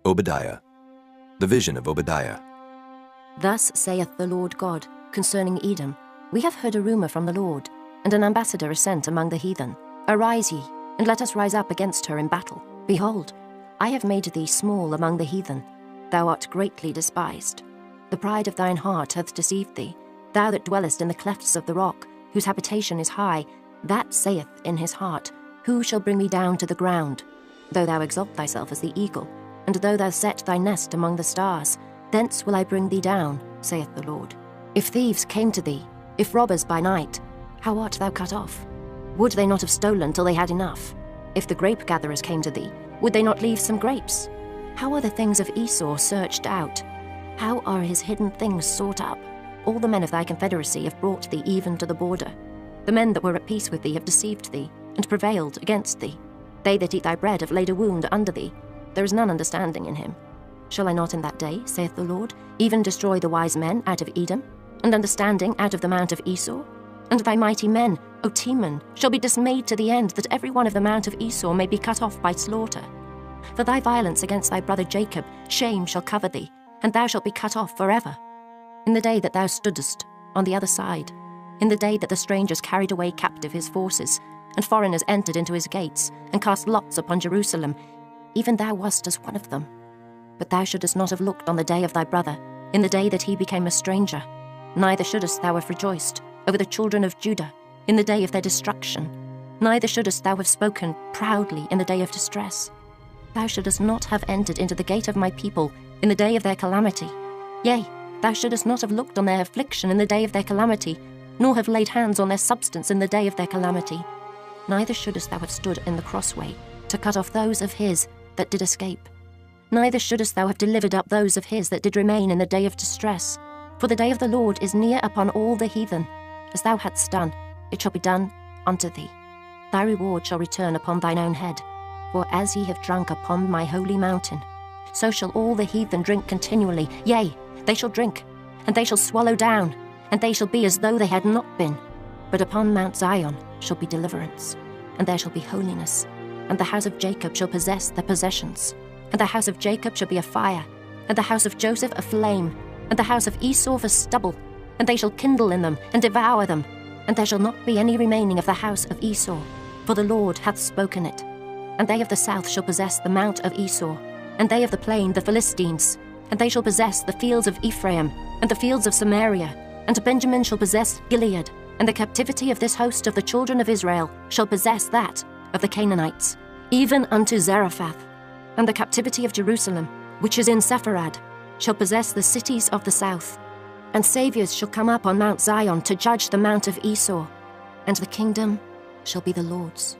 Obadiah. The vision of Obadiah. Thus saith the Lord God concerning Edom, We have heard a rumor from the Lord, and an ambassador is sent among the heathen. Arise ye, and let us rise up against her in battle. Behold, I have made thee small among the heathen. Thou art greatly despised. The pride of thine heart hath deceived thee. Thou that dwellest in the clefts of the rock, whose habitation is high, that saith in his heart, Who shall bring me down to the ground? Though thou exalt thyself as the eagle, and though thou set thy nest among the stars, thence will I bring thee down, saith the Lord. If thieves came to thee, if robbers by night, how art thou cut off? Would they not have stolen till they had enough? If the grape-gatherers came to thee, would they not leave some grapes? How are the things of Esau searched out? How are his hidden things sought up? All the men of thy confederacy have brought thee even to the border. The men that were at peace with thee have deceived thee, and prevailed against thee. They that eat thy bread have laid a wound under thee. There is none understanding in him. Shall I not in that day, saith the Lord, even destroy the wise men out of Edom, and understanding out of the mount of Esau? And thy mighty men, O Teman, shall be dismayed to the end, that every one of the mount of Esau may be cut off by slaughter. For thy violence against thy brother Jacob, shame shall cover thee, and thou shalt be cut off forever. In the day that thou stoodest on the other side, in the day that the strangers carried away captive his forces, and foreigners entered into his gates, and cast lots upon Jerusalem, even thou wast as one of them. But thou shouldest not have looked on the day of thy brother, in the day that he became a stranger, neither shouldest thou have rejoiced over the children of Judah in the day of their destruction, neither shouldest thou have spoken proudly in the day of distress. Thou shouldest not have entered into the gate of my people in the day of their calamity. Yea, thou shouldest not have looked on their affliction in the day of their calamity, nor have laid hands on their substance in the day of their calamity. Neither shouldest thou have stood in the crossway to cut off those of his that did escape. Neither shouldest thou have delivered up those of his that did remain in the day of distress. For the day of the Lord is near upon all the heathen. As thou hadst done, it shall be done unto thee. Thy reward shall return upon thine own head. For as ye have drunk upon my holy mountain, so shall all the heathen drink continually. Yea, they shall drink, and they shall swallow down, and they shall be as though they had not been. But upon Mount Zion shall be deliverance, and there shall be holiness, and the house of Jacob shall possess their possessions. And the house of Jacob shall be a fire, and the house of Joseph a flame, and the house of Esau for stubble, and they shall kindle in them, and devour them. And there shall not be any remaining of the house of Esau, for the Lord hath spoken it. And they of the south shall possess the mount of Esau, and they of the plain the Philistines, and they shall possess the fields of Ephraim, and the fields of Samaria, and Benjamin shall possess Gilead, and the captivity of this host of the children of Israel shall possess that of the Canaanites, even unto Zarephath. And the captivity of Jerusalem, which is in Sepharad, shall possess the cities of the south. And saviours shall come up on Mount Zion to judge the mount of Esau, and the kingdom shall be the Lord's.